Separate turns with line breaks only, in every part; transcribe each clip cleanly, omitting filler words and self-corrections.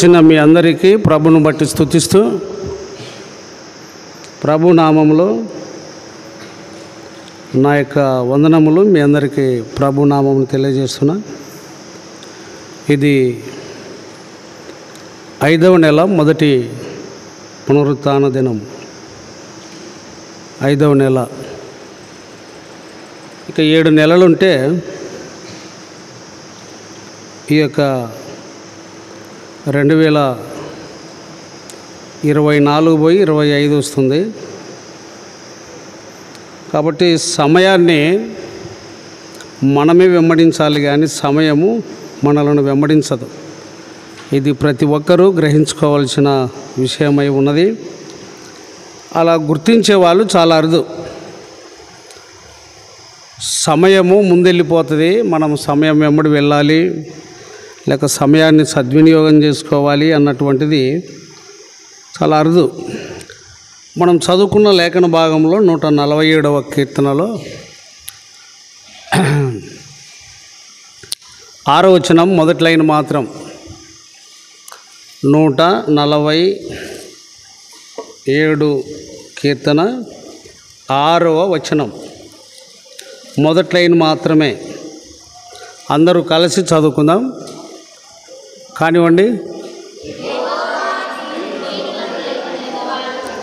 చిన్న మీ అందరికీ ప్రభును బట్టి స్తుతిస్తూ ప్రభు నామములో నా యొక్క వందనములు మీ అందరికీ ప్రభు నామమును తెలియజేస్తున్నా. ఇది 5వ నెల మొదటి పునరుత్థాన దినం. 5వ నెల, ఇక 7 నెలలుంటే ఈ యొక్క 2024 పోయి 25 వస్తుంది. కాబట్టి సమయాన్ని మనమే వెంబడించాలి, కానీ సమయము మనలను వెంబడించదు. ఇది ప్రతి ఒక్కరూ గ్రహించుకోవాల్సిన విషయమై ఉన్నది. అలా గుర్తించే వాళ్ళు చాలా అరుదు. సమయము ముందెళ్ళిపోతుంది, మనం సమయం వెంబడి వెళ్ళాలి, లేక సమయాన్ని సద్వినియోగం చేసుకోవాలి అన్నటువంటిది చాలా అరుదు. మనం చదువుకున్న లేఖన భాగంలో 147వ కీర్తనలో 6వ వచనం మొదటి లైన్ మాత్రం, 147 కీర్తన 6వ వచనం మొదటి లైన్ మాత్రమే. అందరూ కలిసి చదువుకుందాం. కానివ్వండి,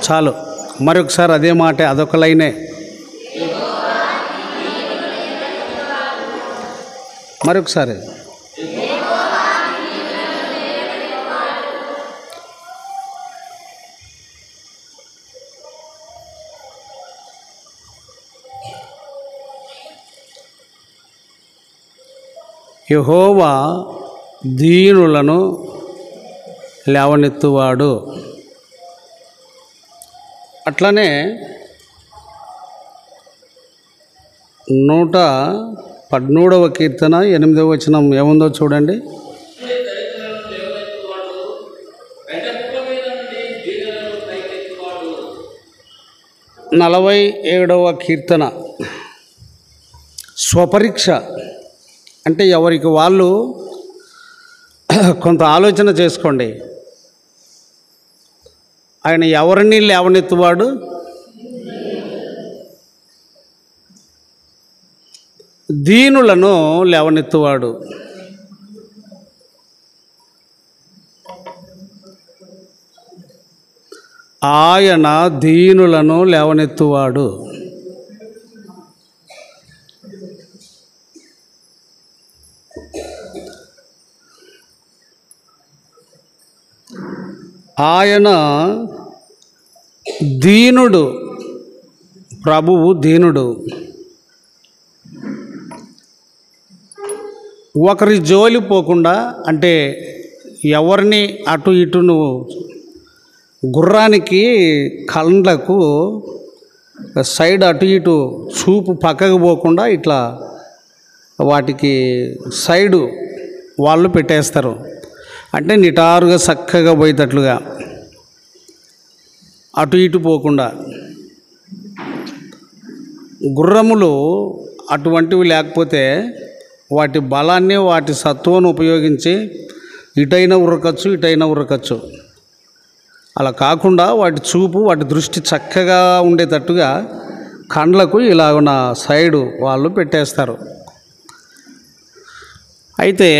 చాలు. మరొకసారి అదే మాట, అదొక లైనే. మరొకసారి, యెహోవా దీనులను లేవనెత్తువాడు. అట్లనే 113వ కీర్తన 8వ వచనం ఏముందో చూడండి. నలభై 47వ కీర్తన స్వపరీక్ష. అంటే ఎవరికి వాళ్ళు కొంత ఆలోచన చేసుకోండి. ఆయన ఎవరిని లేవనెత్తువాడు? దీనులను లేవనెత్తువాడు. ఆయన దీనులను లేవనెత్తువాడు. ఆయన దీనుడు, ప్రభువు దీనుడు. ఒకరి జోలి పోకుండా, అంటే ఎవరిని అటు ఇటు, నువ్వు గుర్రానికి కళ్ళకు సైడ్ అటు ఇటు చూపు పక్కకు పోకుండా ఇట్లా వాటికి సైడు వాళ్ళు పెట్టేస్తారు. అంటే నిటారుగా చక్కగా పోయేటట్లుగా, అటు ఇటు పోకుండా. గుర్రములు అటువంటివి లేకపోతే వాటి బలాన్ని, వాటి సత్తువను ఉపయోగించి ఇటైనా ఉరకచ్చు, ఇటైనా ఉరకచ్చు. అలా కాకుండా వాటి చూపు, వాటి దృష్టి చక్కగా ఉండేటట్టుగా కండ్లకు ఇలాగున్న సైడు వాళ్ళు పెట్టేస్తారు. అయితే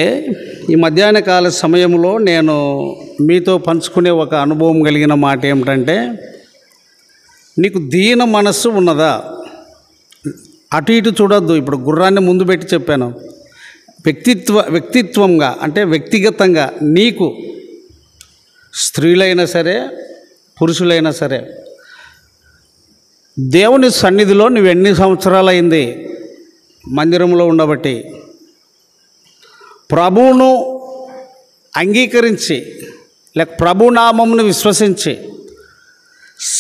ఈ మధ్యాహ్న కాల సమయంలో నేను మీతో పంచుకునే ఒక అనుభవం కలిగిన మాట ఏమిటంటే, నీకు దీన మనస్సు ఉన్నదా? అటు ఇటు చూడొద్దు. ఇప్పుడు గుర్రాన్ని ముందు పెట్టి చెప్పాను. వ్యక్తిత్వంగా, అంటే వ్యక్తిగతంగా నీకు, స్త్రీలైనా సరే పురుషులైనా సరే, దేవుని సన్నిధిలో నువ్వు ఎన్ని సంవత్సరాలైంది మందిరంలో ఉండబట్టి, ప్రభువును అంగీకరించి లేక ప్రభు నామమును విశ్వసించి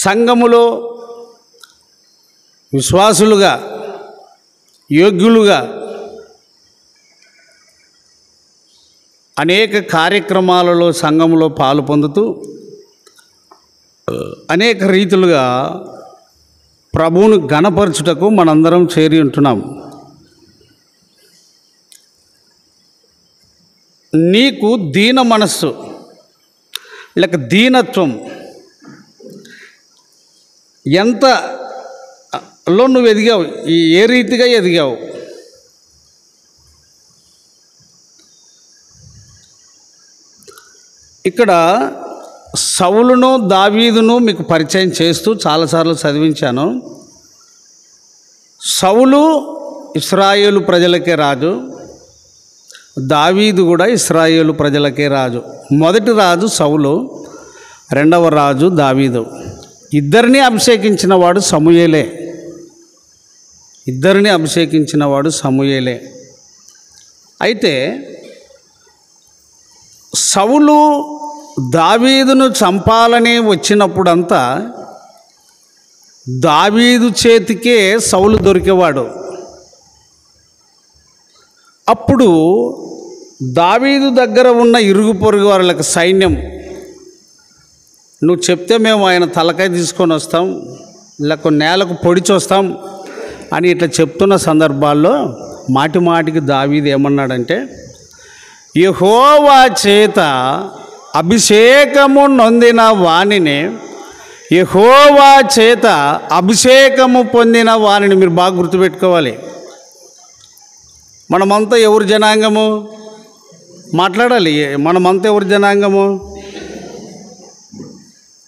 సంఘములో విశ్వాసులుగా, యోగ్యులుగా అనేక కార్యక్రమాలలో సంఘములో పాలు పొందుతూ అనేక రీతులుగా ప్రభువును ఘనపరచుటకు మనందరం చేరి ఉంటున్నాం. నీకు దీన మనస్సు, లేక దీనత్వం ఎంతలో నువ్వు ఎదిగావు, ఏ రీతిగా ఎదిగావు? ఇక్కడ సౌలును దావీదును మీకు పరిచయం చేస్తూ చాలాసార్లు చదివించాను. సౌలు ఇశ్రాయేలు ప్రజలకే రాజు, దావీదు కూడా ఇశ్రాయేలు ప్రజలకే రాజు. మొదటి రాజు సౌలు, రెండవ రాజు దావీదు. ఇద్దరిని అభిషేకించిన వాడు సమూయేలే. ఇద్దరిని అభిషేకించిన వాడు సమూయేలే. అయితే సౌలు దావీదును చంపాలని వచ్చినప్పుడంతా దావీదు చేతికే సౌలు దొరికేవాడు. అప్పుడు దావీదు దగ్గర ఉన్న ఇరుగు పొరుగు వారికి సైన్యం, నువ్వు చెప్తే మేము ఆయన తలకాయ తీసుకొని వస్తాం, లేక నేలకు పొడిచొస్తాం అని ఇట్లా చెప్తున్న సందర్భాల్లో మాటి మాటికి దావీదు ఏమన్నాడంటే, యెహోవా చేత అభిషేకము నొందిన వాణిని, యెహోవా చేత అభిషేకము పొందిన వాణిని. మీరు బాగా గుర్తుపెట్టుకోవాలి. మనమంతా ఎవరు జనాంగము? మాట్లాడాలి. మనమంతా ఎవరు జనాంగము?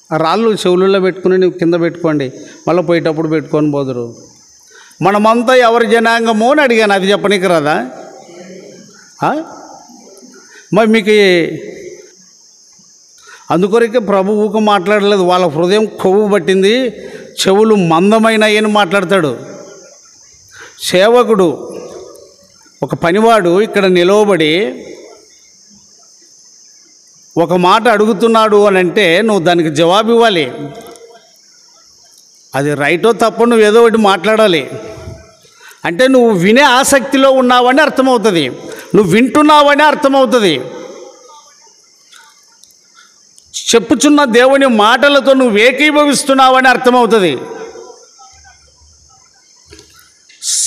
రాళ్ళు చెవులలో పెట్టుకుని నువ్వు కింద పెట్టుకోండి, మళ్ళీ పోయేటప్పుడు పెట్టుకొని పోదురు. మనమంతా ఎవరి జనాంగము అని అడిగాను, అది చెప్పనీకి రాదా? మరి మీకు అందుకొరకే ప్రభు ఊక మాట్లాడలేదు. వాళ్ళ హృదయం కొవ్వు పట్టింది, చెవులు మందమైన అని మాట్లాడతాడు. సేవకుడు, ఒక పనివాడు ఇక్కడ నిలవబడి ఒక మాట అడుగుతున్నాడు అని అంటే నువ్వు దానికి జవాబు ఇవ్వాలి. అది రైటో తప్పో నువ్వు ఏదో ఒకటి మాట్లాడాలి. అంటే నువ్వు వినే ఆసక్తిలో ఉన్నావని అర్థమవుతుంది, నువ్వు వింటున్నావని అర్థమవుతుంది. చెప్పుచున్న దేవుని మాటలతో నువ్వు ఏకీభవిస్తున్నావని అర్థమవుతుంది.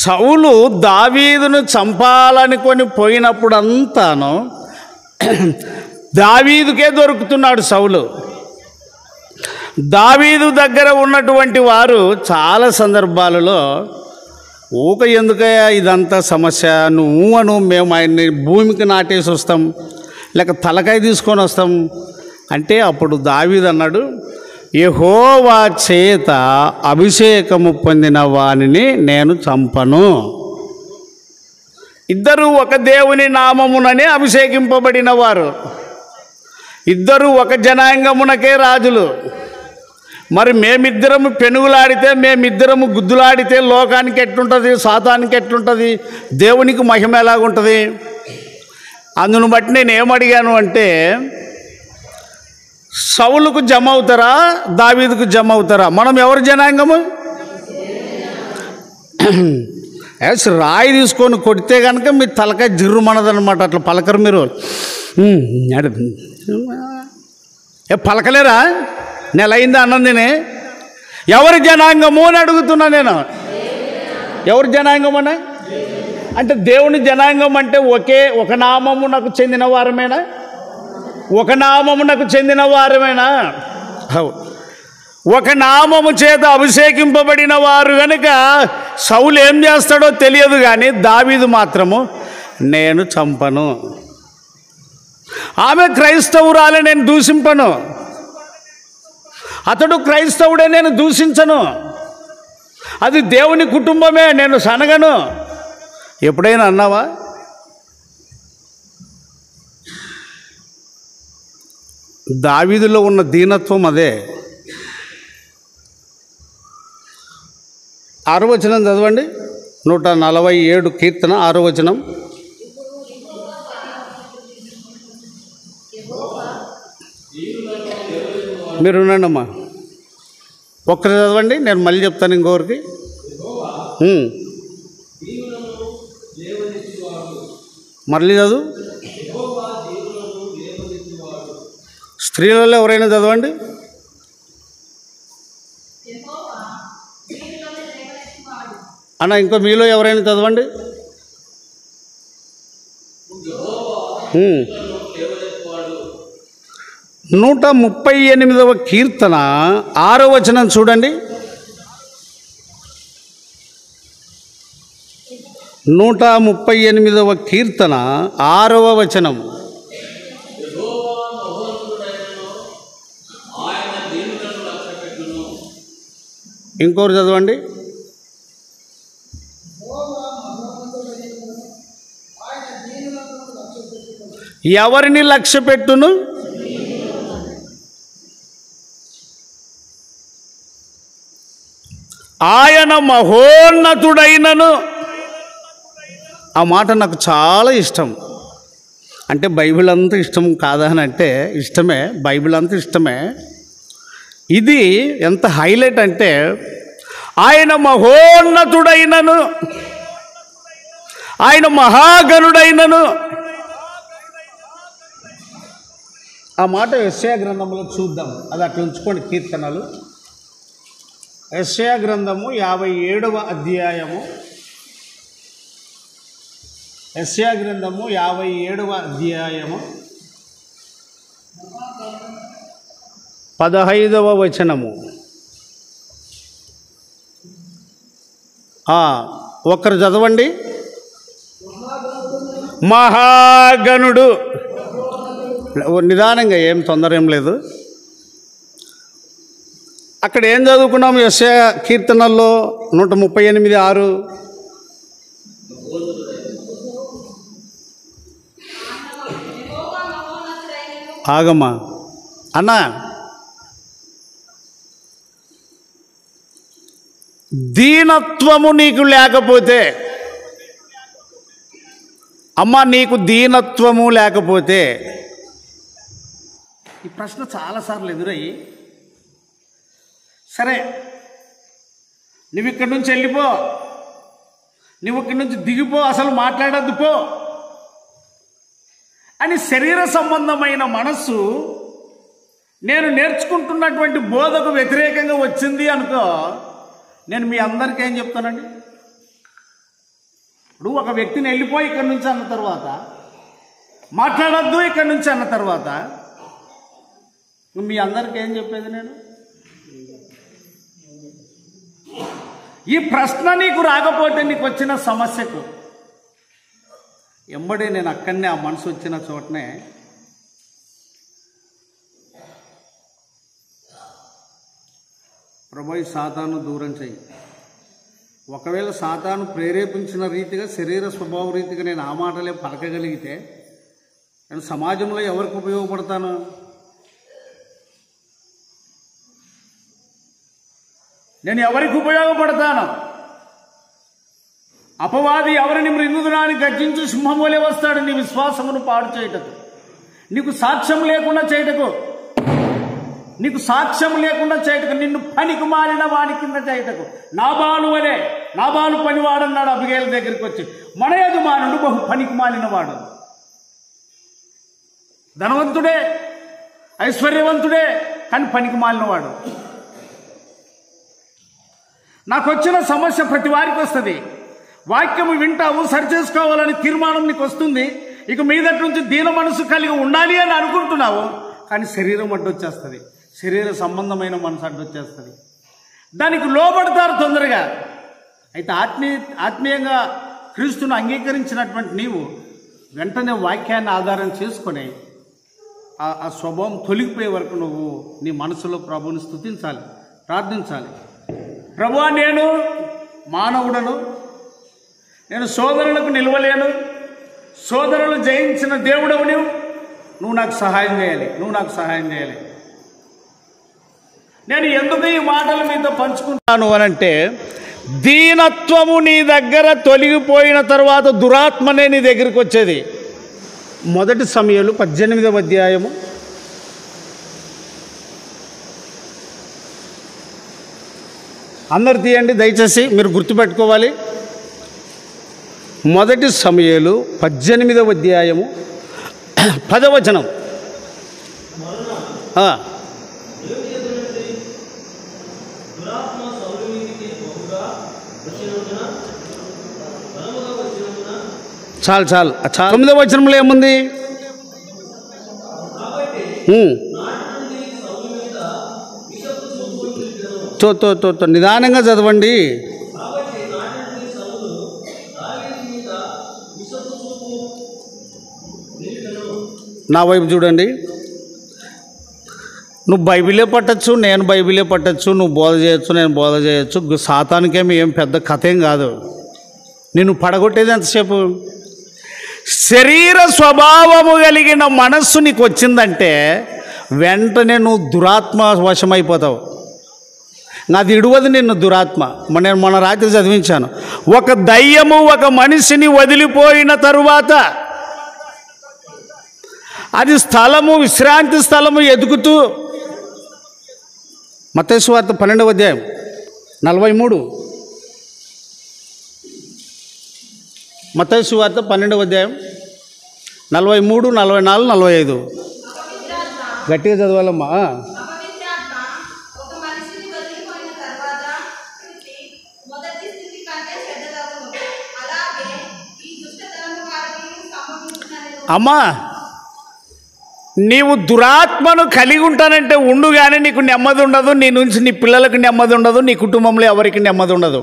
సౌలు దావీదును చంపాలనుకొని పోయినప్పుడంతాను దావీదుకే దొరుకుతున్నాడు సౌలు. దావీదు దగ్గర ఉన్నటువంటి వారు చాలా సందర్భాలలో ఊక ఎందుకయ్యా ఇదంతా సమస్య, నువ్వు అను, మేము ఆయన్ని భూమికి నాటేసి వస్తాం, లేక తలకాయ తీసుకొని వస్తాం అంటే అప్పుడు దావీదు అన్నాడు, యెహోవా చేత అభిషేకము పొందిన వానిని నేను చంపను. ఇద్దరు ఒక దేవుని నామముననే అభిషేకింపబడిన వారు, ఇద్దరు ఒక జనాంగమునకే రాజులు. మరి మేమిద్దరము పెనుగులాడితే, మేమిద్దరము గుద్దులాడితే లోకానికి ఎట్లుంటుంది, సాతానికి ఎట్లుంటుంది, దేవునికి మహిమ ఎలాగుంటుంది? అందును బట్టి నేను ఏమడిగాను అంటే, సౌలుకు జమ అవుతారా, దావీదుకు జమ అవుతారా? మనం ఎవరి జనాంగము? రాయి తీసుకొని కొడితే కనుక మీ తలకాయ జిర్రుమన్నదనమాట. అట్లా పలకరు మీరు. పలకలేరా? నెల అయిందా అన్నం తిని? ఎవరి జనాంగము అని అడుగుతున్నా నేను. ఎవరి జనాంగం అన్నా అంటే దేవుని జనాంగం అంటే ఒక నామమునకు చెందిన వారమేనా? ఒక నామమునకు చెందిన వారమేనా? ఒక నామము చేత అభిషేకింపబడిన వారు కనుక సౌలు ఏం చేస్తాడో తెలియదు, కానీ దావీదు మాత్రము నేను చంపను. ఆమె క్రైస్తవురాలే, నేను దూషింపను. అతడు క్రైస్తవుడే, నేను దూషించను. అది దేవుని కుటుంబమే, నేను సనగను. ఎప్పుడైనా అన్నావా? దావీదులో ఉన్న దీనత్వం అదే. 6వ వచనం చదవండి. 147 కీర్తన 6వ వచనం. మీరు ఉన్నాడమ్మా, ఒక్కరు చదవండి, నేను మళ్ళీ చెప్తాను ఇంకొకరికి. మళ్ళీ చదువు. స్త్రీలలో ఎవరైనా చదవండి. అన్న ఇంకో మీలో ఎవరైనా చదవండి. 138వ కీర్తన 6వ వచనం చూడండి. 138వ కీర్తన 6వ వచనం. ఇంకోరు చదవండి. ఎవరిని లక్ష్య పెట్టును? ఆయన మహోన్నతుడైనను. ఆ మాట నాకు చాలా ఇష్టం. అంటే బైబిల్ అంతా ఇష్టం కాదా అని అంటే ఇష్టమే, బైబిల్ అంతా ఇష్టమే. ఇది ఎంత హైలైట్ అంటే ఆయన మహోన్నతుడైనను, ఆయన మహాగణుడైనను. ఆ మాట యెషయా గ్రంథంలో చూద్దాం. అది అట్లా ఉంచుకోండి. కీర్తనలు యెషయా గ్రంథము 57వ అధ్యాయము. యెషయా గ్రంథము 57వ అధ్యాయము 15వ వచనము. ఒక్కరు చదవండి. మహాగణుడు. నిదానంగా, ఏం తొందర ఏం లేదు. అక్కడ ఏం చదువుకున్నాం? యెషయా కీర్తనల్లో 138:6. ఆగమ్మా అన్నా, దీనత్వము నీకు లేకపోతే, అమ్మా నీకు దీనత్వము లేకపోతే, ఈ ప్రశ్న చాలాసార్లు ఎదురయ్యి, సరే నువ్వు ఇక్కడి నుంచి వెళ్ళిపో, నువ్వు ఇక్కడి నుంచి దిగిపో, అసలు మాట్లాడద్దు పో అని శరీర సంబంధమైన మనస్సు నేను నేర్చుకుంటున్నటువంటి బోధకు వ్యతిరేకంగా వచ్చింది అనుకో, నేను మీ అందరికీ ఏం చెప్తానండి? ఇప్పుడు ఒక వ్యక్తిని వెళ్ళిపోయి ఇక్కడి నుంచి అన్న తర్వాత, మాట్లాడద్దు ఇక్కడి నుంచి అన్న తర్వాత, మీ అందరికీ ఏం చెప్పేది నేను? ఈ ప్రశ్న నీకు రాకపోతే నీకు వచ్చిన సమస్యకు ఎంబడే నేను అక్కడనే, ఆ మనసు వచ్చిన చోటనే ప్రభువా సాతాను దూరం చెయ్యి. ఒకవేళ సాతాను ప్రేరేపించిన రీతిగా, శరీర స్వభావ రీతిగా నేను ఆ మాటలే పలకగలిగితే నేను సమాజంలో ఎవరికి ఉపయోగపడతాను? నేను ఎవరికి ఉపయోగపడతాను? అపవాది ఎవరిని మృంగుదునాన్ని గర్జించు సింహం వలె వస్తాడు నీ విశ్వాసమును పాడు చేయుటకు, నీకు సాక్ష్యం లేకుండా చేయుటకు, నీకు సాక్ష్యం లేకుండా చేయుటకు, నిన్ను పనికి మాలిన వాడి కింద చేయుటకు. నాబాలు వలె, నాబాలు పనివాడన్నాడు అబిగేలు దగ్గరికి వచ్చి. మన యజమానుడు బహు పనికి మాలిన వాడు, ధనవంతుడే, ఐశ్వర్యవంతుడే, కానీ పనికి మాలినవాడు. నాకు వచ్చిన సమస్య ప్రతి వారికి వస్తుంది. వాక్యము వింటావు, సరిచేసుకోవాలని తీర్మానం నీకు వస్తుంది. ఇక మీదటి నుంచి దీన మనసు కలిగి ఉండాలి అని అనుకుంటున్నావు, కానీ శరీరం అడ్డొచ్చేస్తుంది, శరీర సంబంధమైన మనసు అడ్డొచ్చేస్తుంది. దానికి లోబడతారు తొందరగా. అయితే ఆత్మీయంగా క్రీస్తును అంగీకరించినటువంటి నీవు వెంటనే వాక్యాన్ని ఆధారం చేసుకొని ఆ స్వభావం తొలగిపోయే వరకు నువ్వు నీ మనసులో ప్రభువుని స్తుతించాలి, ప్రార్థించాలి. ప్రభువా నేను మానవుడను, నేను సోదరులకు నిలవలేను, సోదరులు జయించిన దేవుడవు నువ్వు నాకు సహాయం చేయాలి, నువ్వు నాకు సహాయం చేయాలి. నేను ఎందుకు ఈ మాటలు మీతో పంచుకుంటాను అనంటే, దీనత్వము నీ దగ్గర తొలగిపోయిన తర్వాత దురాత్మనే నీ దగ్గరికి వచ్చేది. 1 సమూయేలు 18వ అధ్యాయము 'అందరు తీయండి దయచేసి, మీరు గుర్తుపెట్టుకోవాలి. 1 సమూయేలు 18వ అధ్యాయము 10వ వచనం. చాలు 9వ వచనంలో ఏముంది? నిదానంగా చదవండి. నా వైపు చూడండి. నువ్వు బైబిలే పట్టచ్చు, నేను బైబిలే పట్టచ్చు, నువ్వు బోధ చేయొచ్చు, నేను బోధ చేయొచ్చు. సాతానికేమి ఏం పెద్ద కథ ఏం కాదు. నేను పడగొట్టేది ఎంతసేపు? శరీర స్వభావము కలిగిన మనస్సు నీకు వచ్చిందంటే వెంటనే నువ్వు దురాత్మ వశమైపోతావు. నాది ఇడువది నిన్ను దురాత్మ. నేను మొన్న రాత్రి చదివించాను. ఒక దయ్యము ఒక మనిషిని వదిలిపోయిన తరువాత అది స్థలము, విశ్రాంతి స్థలము ఎదుగుతూ, మత్తయి సువార్త 12వ అధ్యాయం 43, మత్తయి సువార్త 12వ అధ్యాయం 43, 44, 45 గట్టిగా చదవాలమ్మా. అమ్మా, నీవు దురాత్మను కలిగి ఉంటానంటే ఉండు, కానీ నీకు నెమ్మది ఉండదు. నీ నుంచి నీ పిల్లలకు నెమ్మది ఉండదు, నీ కుటుంబంలో ఎవరికి నెమ్మది ఉండదు.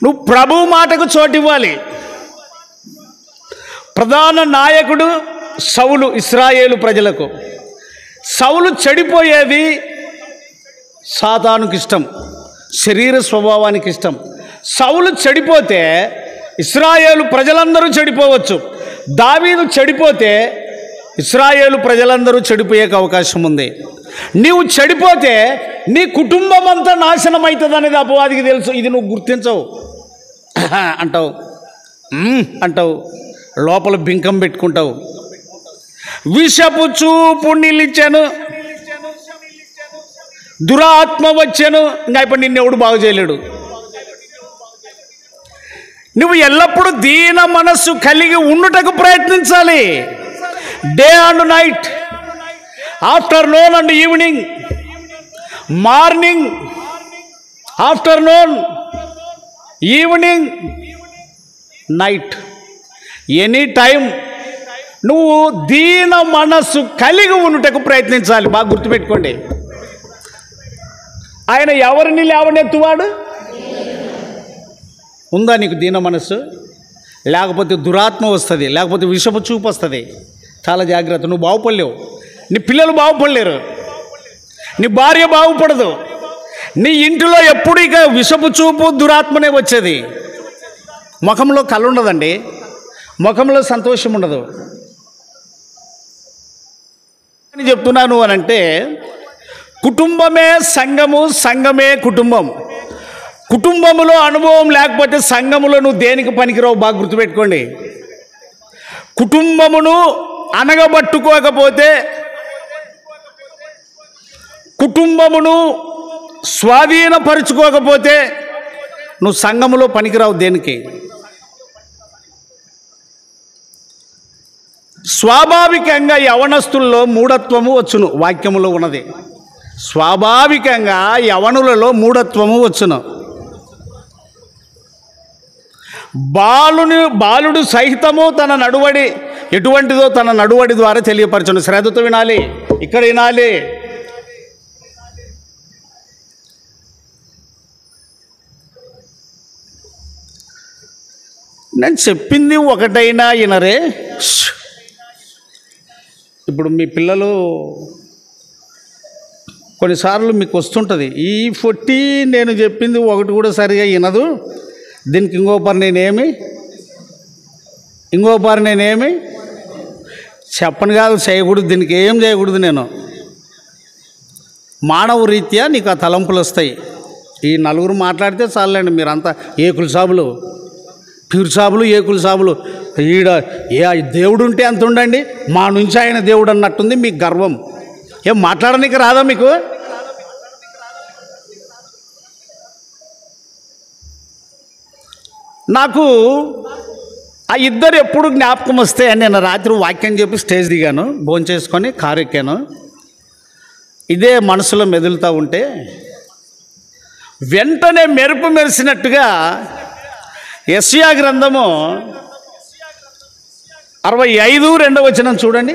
నువ్వు ప్రభువు మాటకు చోటివ్వాలి. ప్రధాన నాయకుడు సౌలు, ఇశ్రాయేలు ప్రజలకు. సౌలు చెడిపోయేది సాతానుకి ఇష్టం, శరీర స్వభావానికి ఇష్టం. సౌలు చెడిపోతే ఇశ్రాయేలు ప్రజలందరూ చెడిపోవచ్చు. దావీదు చెడిపోతే ఇశ్రాయేలు ప్రజలందరూ చెడిపోయేకి అవకాశం ఉంది. నీవు చెడిపోతే నీ కుటుంబం అంతా నాశనం అవుతుంది అనేది అపవాదికి తెలుసు. ఇది నువ్వు గుర్తించవు. అంటావు, లోపల బింకం పెట్టుకుంటావు. విషపు చూపు నిలిచాను, దురాత్మ వచ్చాను, ఇంకా ఇప్పుడు నిన్నెవడు బాగు చేయలేడు. నువ్వు ఎల్లప్పుడూ దీన మనస్సు కలిగి ఉండుటకు ప్రయత్నించాలి. Day and night, afternoon and evening, morning, afternoon, evening, night, any time నువ్వు దీన మనస్సు కలిగి ఉండుటకు ప్రయత్నించాలి. బాగా గుర్తుపెట్టుకోండి. ఆయన ఎవరిని లేవనెత్తువాడు? ఉందా నీకు దీన మనస్సు? లేకపోతే దురాత్మ వస్తుంది, లేకపోతే విషపు చూపు వస్తుంది. చాలా జాగ్రత్త. నువ్వు బాగుపడలేవు, నీ పిల్లలు బాగుపడలేరు, నీ భార్య బాగుపడదు. నీ ఇంటిలో ఎప్పుడు ఇక విషపు చూపు, దురాత్మనే వచ్చేది. ముఖంలో కళ్ళు ఉండదండి, ముఖంలో సంతోషం ఉండదు. అని చెప్తున్నాను అని అంటే, కుటుంబమే సంఘము, సంఘమే కుటుంబం. కుటుంబములో అనుభవం లేకపోతే సంఘములో నువ్వు దేనికి పనికిరావు. బాగా గుర్తుపెట్టుకోండి. కుటుంబమును అనగబట్టుకోకపోతే, కుటుంబమును స్వాధీనపరుచుకోకపోతే నువ్వు సంఘములో పనికిరావు దేనికి. స్వాభావికంగా యవనస్తుల్లో మూఢత్వము వచ్చును. వాక్యములో ఉన్నది. స్వాభావికంగా యవనులలో మూఢత్వము వచ్చును. బాలుడు సహితము తన నడువడి ఎటువంటిదో తన నడువడి ద్వారా తెలియపరచును. శ్రద్ధతో వినాలి, ఇక్కడ వినాలి. నేను చెప్పింది ఒకటైనా వినరే. ఇప్పుడు మీ పిల్లలు కొన్నిసార్లు మీకు వస్తుంటుంది, ఈ పొట్టి నేను చెప్పింది ఒకటి కూడా సరిగా వినదు, దీనికి ఇంకో పారి నేనేమి చెప్పను కాదు, చేయకూడదు, దీనికి ఏం చేయకూడదు. నేను మానవ రీత్యా నీకు ఆ తలంపులు వస్తాయి. ఈ నలుగురు మాట్లాడితే చాలండి, మీరంతా ఏకుల సాబులు, ప్యూర్ సాబులు, ఏకుల సాబులు. ఈడ దేవుడు ఉంటే అంత ఉండండి, మా నుంచి ఆయన దేవుడు అన్నట్టుంది మీకు గర్వం. ఏం మాట్లాడడానికి రాదా మీకు? నాకు ఆ ఇద్దరు ఎప్పుడు జ్ఞాపకం వస్తే, నేను రాత్రి వాక్యం చెప్పి స్టేజ్ దిగాను, భోంచేసుకొని కారు ఎక్కాను. ఇదే మనసులో మెదులుతూ ఉంటే వెంటనే మెరుపు మెరిసినట్టుగా యెషయా గ్రంథము 65 వచనం చూడండి.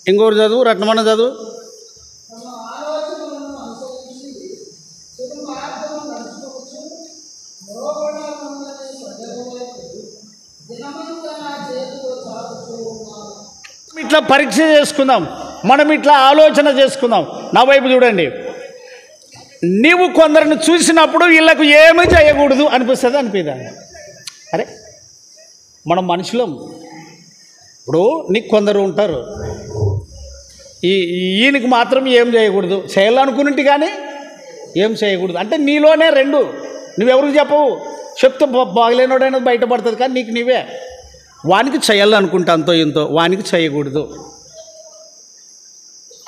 ఇంకోటి చదువు, రత్నమన్న చదువు. ఇట్లా పరీక్ష చేసుకుందాం, మనం ఇట్లా ఆలోచన చేసుకుందాం. నా వైపు చూడండి. నీవు కొందరిని చూసినప్పుడు వీళ్ళకు ఏమీ చేయకూడదు అనిపిస్తుంది, అనిపిదా? అరే మనం మనుషులం. ఇప్పుడు నీకు కొందరు ఉంటారు, ఈయనకి మాత్రం ఏం చేయకూడదు, చేయాలనుకున్నట్టు కానీ ఏం చేయకూడదు అంటే నీలోనే రెండు. నువ్వెవరికి చెప్పవు, చెప్తే బాగలేనోడైనా బయటపడుతుంది, కానీ నీకు నీవే వానికి చేయాలనుకుంటా అంతో ఇంతో, వానికి చేయకూడదు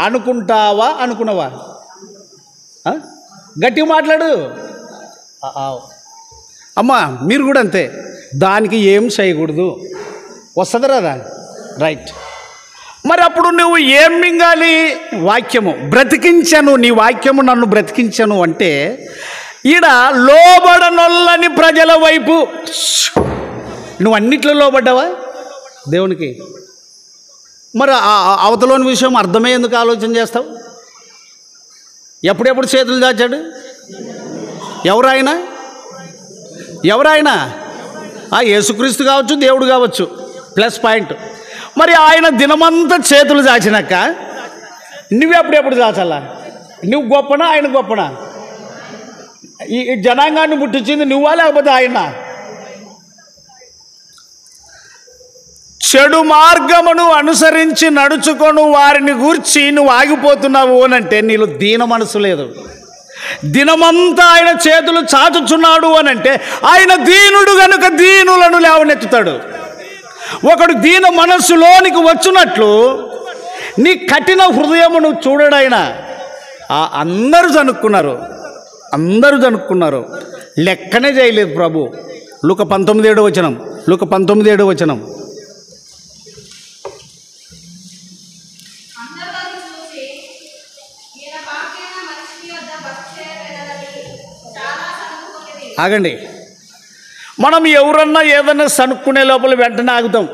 అనుకుంటావా? అనుకున్నావా? గట్టిగా మాట్లాడు. అమ్మా మీరు కూడా అంతే, దానికి ఏం చేయకూడదు వస్తుంది రాదా? రైట్. మరి అప్పుడు నువ్వు ఏం మింగాలి? వాక్యము. బ్రతికించను, నీ వాక్యము నన్ను బ్రతికించను అంటే ఈడ లోబడనొల్లని ప్రజల వైపు. నువ్వు అన్నిట్లో లోబడ్డావా దేవునికి? మరి అవతలోని విషయం అర్థమే ఎందుకు ఆలోచన చేస్తావు? ఎప్పుడెప్పుడు చేతులు దాచాడు? ఎవరాయన? ఎవరాయన? యేసుక్రీస్తు కావచ్చు, దేవుడు కావచ్చు, ప్లస్ పాయింట్. మరి ఆయన దినమంతా చేతులు దాచినాక నువ్వెప్పుడెప్పుడు దాచాలా? నువ్వు గొప్పనా ఆయన గొప్పనా? ఈ జనాంగాన్ని పుట్టించింది నువ్వా లేకపోతే ఆయన? చెడు మార్గమును అనుసరించి నడుచుకొను వారిని గూర్చి నువ్వు ఆగిపోతున్నావు అనంటే నీలో దీన మనసు లేదు. దినమంతా ఆయన చేతులు చాచుచున్నాడు అనంటే ఆయన దీనుడు గనుక దీనులను లేవనెత్తుతాడు. ఒకడు దీన మనస్సులోనికి వచ్చినట్లు నీ కఠిన హృదయమును చూడడాయన. అందరూ జనుక్కున్నారు, అందరూ జనుక్కున్నారు, లెక్కనే చేయలేదు ప్రభు. లూకా 19:7 వచనం, లూకా 19:7 వచనం. ఆగండి. మనం ఎవరన్నా ఏదన్నా సనుక్కునే లోపల వెంటనే ఆగుతాం.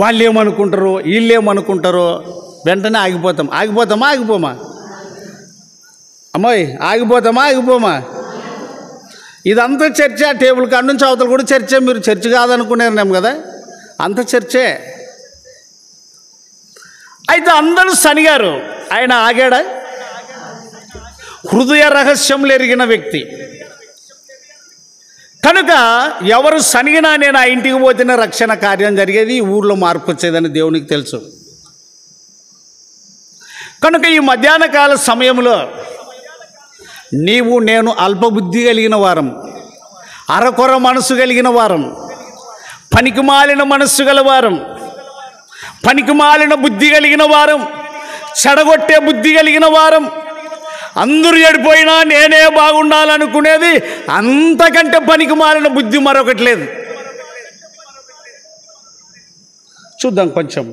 వాళ్ళు ఏమనుకుంటారో, వీళ్ళు ఏమనుకుంటారో, వెంటనే ఆగిపోతాం. ఆగిపోతామా? ఆగిపోమా? అమ్మాయి ఆగిపోతామా? ఆగిపోమా? ఇదంతా చర్చే. టేబుల్ కాడ నుంచి అవతల కూడా చర్చే. మీరు చర్చ కాదనుకునేం కదా, అంత చర్చే. అయితే అందరూ సనిగారు, ఆయన ఆగాడా? హృదయ రహస్యములు ఎరిగిన వ్యక్తి కనుక ఎవరు సనిగినా నేను ఆ ఇంటికి పోతేనే రక్షణ కార్యం జరిగేది, ఈ ఊర్లో మార్పు వచ్చేదని దేవునికి తెలుసు. కనుక ఈ మధ్యాహ్న కాల సమయంలో నీవు నేను అల్పబుద్ధి కలిగిన వారం, అరకొర మనసు కలిగిన వారం, పనికిమాలిన మనస్సు గలవారం, పనికిమాలిన బుద్ధి కలిగిన వారం, చెడగొట్టే బుద్ధి కలిగిన వారం, అందరూ చెడిపోయినా నేనే బాగుండాలనుకునేది, అంతకంటే పనికి మాలిన బుద్ధి మరొకటి లేదు. చూద్దాం కొంచెం.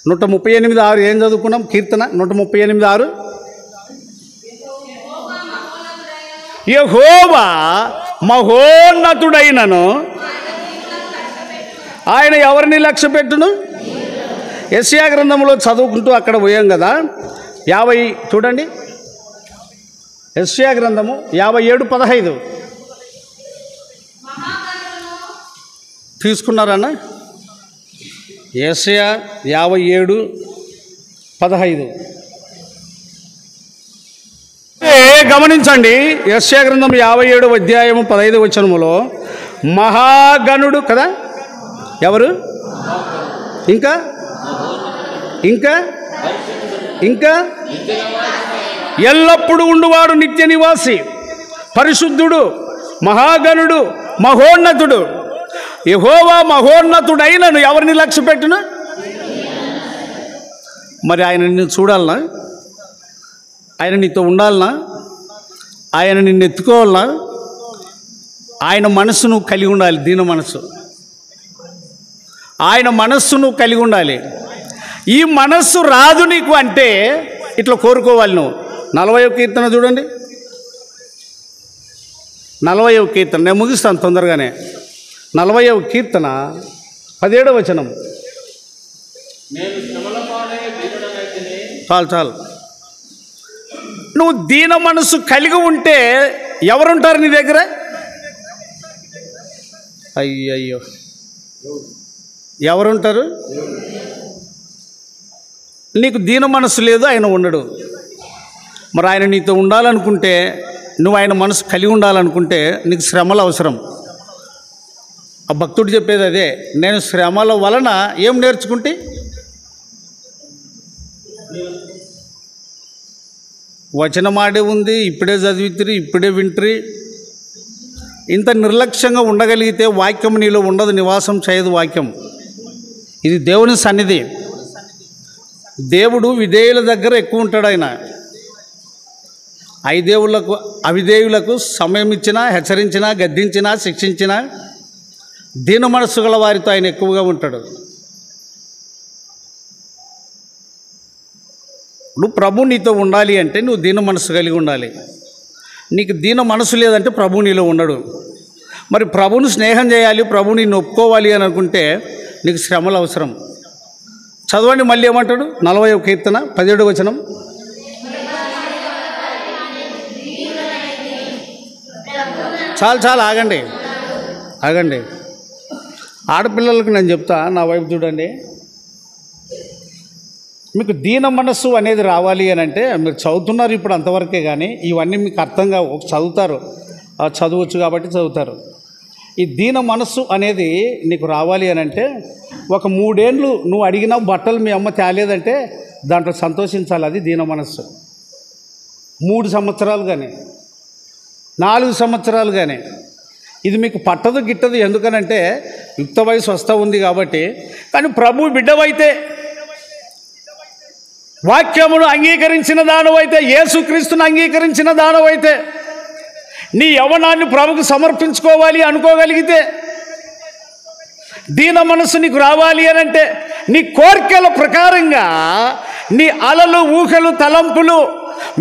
138:6 ఏం చదువుకున్నాం? కీర్తన 138:6. యెహోవా మహోన్నతుడైనను ఆయన ఎవరిని లక్ష్య పెట్టును? యెషయా గ్రంథంలో చదువుకుంటూ అక్కడ పోయాం కదా. 50 చూడండి, యెషయా గ్రంథము 57:15 తీసుకున్నారన్న. యెషయా 57:15 గమనించండి. యెషయా గ్రంథం 57:15 మహాగణుడు కదా. ఎవరు? ఇంకా ఇంకా ఇంకా ఎల్లప్పుడూ ఉండువాడు, నిత్య నివాసి, పరిశుద్ధుడు, మహాగణుడు, మహోన్నతుడు. యెహోవా మహోన్నతుడైనను ఎవరిని లక్ష్య పెట్టును? మరి ఆయన నిన్ను చూడాలనా? ఆయన నీతో ఉండాలనా? ఆయన నిన్ను ఎత్తుకోవాలనా? ఆయన మనస్సును కలిగి ఉండాలి, దీన మనస్సు. ఆయన మనస్సును కలిగి ఉండాలి. ఈ మనస్సు రాదు నీకు అంటే ఇట్లా కోరుకోవాలి నువ్వు. 40వ కీర్తన చూడండి, 40వ కీర్తన, నేను ముగిస్తాను తొందరగానే. 40వ కీర్తన 17వ వచనం. చాలు. నువ్వు దీన మనసు కలిగి ఉంటే ఎవరుంటారు నీ దగ్గర? అయ్యయ్యో, ఎవరుంటారు? నీకు దీన మనసు లేదు, ఆయన ఉండడు. మరి ఆయన నీతో ఉండాలనుకుంటే, నువ్వు ఆయన మనసు కలిగి ఉండాలనుకుంటే నీకు శ్రమలు అవసరం. ఆ భక్తుడు చెప్పేది అదే, నేను శ్రమల వలన ఏం నేర్చుకుంటే, వచనమాడే ఉంది, ఇప్పుడే చదివితిరి, ఇప్పుడే వింటరి. ఇంత నిర్లక్ష్యంగా ఉండగలిగితే వాక్యం నీలో ఉండదు, నివాసం చేయదు వాక్యం. ఇది దేవుని సన్నిధి. దేవుడు విధేయుల దగ్గర ఎక్కువ ఉంటాడు. ఆయన అవిధేయులకు సమయం ఇచ్చినా, హెచ్చరించినా, గద్దించినా, శిక్షించినా దీన మనస్సు గల వారితో ఆయన ఎక్కువగా ఉంటాడు. నువ్వు ప్రభు నీతో ఉండాలి అంటే నువ్వు దీన మనస్సు కలిగి ఉండాలి. నీకు దీన మనసు లేదంటే ప్రభు నీలో ఉండడు. మరి ప్రభుని స్నేహం చేయాలి, ప్రభు నిన్ను ఒప్పుకోవాలి అని అనుకుంటే నీకు శ్రమలు అవసరం. చదవండి మళ్ళీ ఏమంటాడు? 40వ కీర్తన 17వ వచనం. చాలు ఆగండి. ఆడపిల్లలకు నేను చెప్తా, నా వైపు చూడండి. మీకు దీన మనస్సు అనేది రావాలి అని అంటే మీరు చదువుతున్నారు ఇప్పుడు అంతవరకే, కానీ ఇవన్నీ మీకు అర్థంగా చదువుతారు, చదవచ్చు కాబట్టి చదువుతారు. ఈ దీన మనస్సు అనేది నీకు రావాలి అని అంటే ఒక 3 ఏళ్ళు నువ్వు అడిగిన బట్టలు మీ అమ్మ తేలేదంటే దాంట్లో సంతోషించాలి. అది దీన మనస్సు. 3 సంవత్సరాలు కానీ 4 సంవత్సరాలు కానీ ఇది మీకు పట్టదు గిట్టదు. ఎందుకనంటే యుక్త వయసు వస్తూ ఉంది కాబట్టి. కానీ ప్రభు బిడ్డవైతే, వాక్యమును అంగీకరించిన దానవైతే, యేసుక్రీస్తును అంగీకరించిన దానవైతే, నీ యవ్వనాన్ని ప్రభుకు సమర్పించుకోవాలి అనుకోగలిగితే, దీన మనసు నీకు రావాలి అని అంటే నీ కోరికల ప్రకారంగా నీ అలలు, ఊహలు, తలంపులు,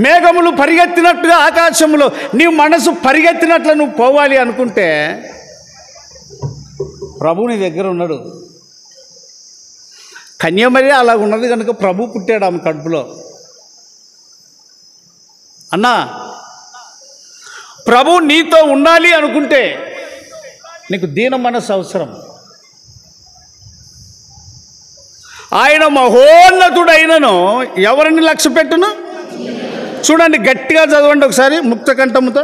మేఘములు పరిగెత్తినట్టుగా ఆకాశంలో నీ మనసు పరిగెత్తినట్లు నువ్వు పోవాలి అనుకుంటే ప్రభు నీ దగ్గర ఉన్నాడు. కన్యమరి అలా ఉన్నది కనుక ప్రభు పుట్టాడు ఆమె కడుపులో. అన్నా, ప్రభు నీతో ఉండాలి అనుకుంటే నీకు దీన మనసు అవసరం. ఆయన మహోన్నతుడైనను ఎవరిని లక్ష్య పెట్టును? చూడండి, గట్టిగా చదవండి ఒకసారి ముక్త కంఠముతో.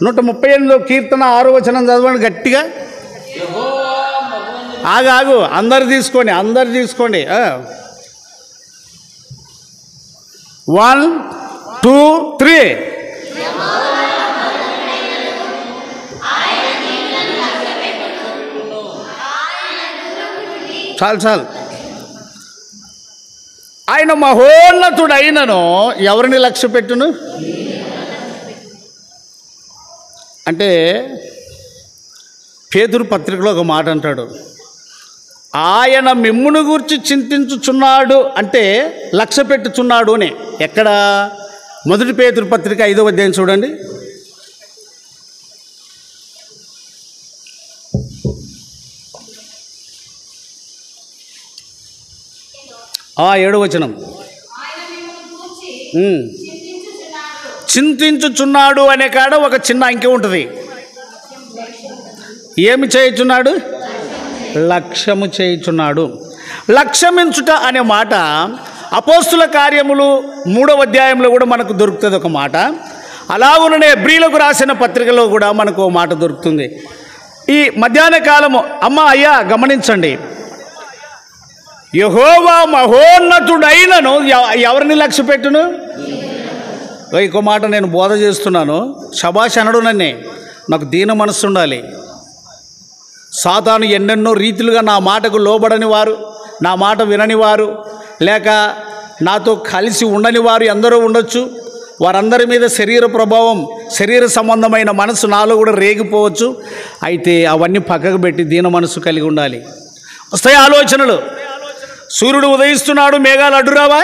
138వ కీర్తన 6వ వచనం చదవండి గట్టిగా. ఆగు, అందరు తీసుకోండి. 1 2 3. చాలు. ఆయన మహోన్నతుడైనను ఎవరిని లక్ష్య పెట్టును అంటే, పేతురు పత్రికలో ఒక మాట అంటాడు, ఆయన మిమ్మును గూర్చి చింతించుచున్నాడు అంటే లక్ష్య పెట్టుచున్నాడు అని. ఎక్కడ? 1 పేతురు పత్రిక 5వ అధ్యాయం చూడండి. 7వ వచనం. చింతించుచున్నాడు అనే కాడ ఒక చిన్న అంకె ఉంటుంది. ఏమి చేయుచున్నాడు? లక్ష్యము చేయుచున్నాడు. లక్ష్యమించుట అనే మాట అపోస్తుల కార్యములు 3వ అధ్యాయంలో కూడా మనకు దొరుకుతుంది ఒక మాట. అలాగుననే హెబ్రీయులకు రాసిన పత్రికలో కూడా మనకు ఒక మాట దొరుకుతుంది. ఈ మధ్యాహ్న కాలము అయ్యా గమనించండి, యెహోవా మహోన్నతుడైనను ఎవరిని లక్ష్య పెట్టును? ఇంకో మాట నేను బోధ చేస్తున్నాను, శబాష్ అనడు నన్నే. నాకు దీన మనస్సు ఉండాలి. సాతాను ఎన్నెన్నో రీతిలుగా నా మాటకు లోబడని వారు, నా మాట వినని వారు, లేక నాతో కలిసి ఉండని వారు ఎందరో ఉండొచ్చు. వారందరి మీద శరీర ప్రభావం, శరీర సంబంధమైన మనసు నాలో కూడా రేగిపోవచ్చు. అయితే అవన్నీ పక్కకు పెట్టి దీన మనసు కలిగి ఉండాలి. వస్తాయి ఆలోచనలు. సూర్యుడు ఉదయిస్తున్నాడు, మేఘాలు అడ్డురావా?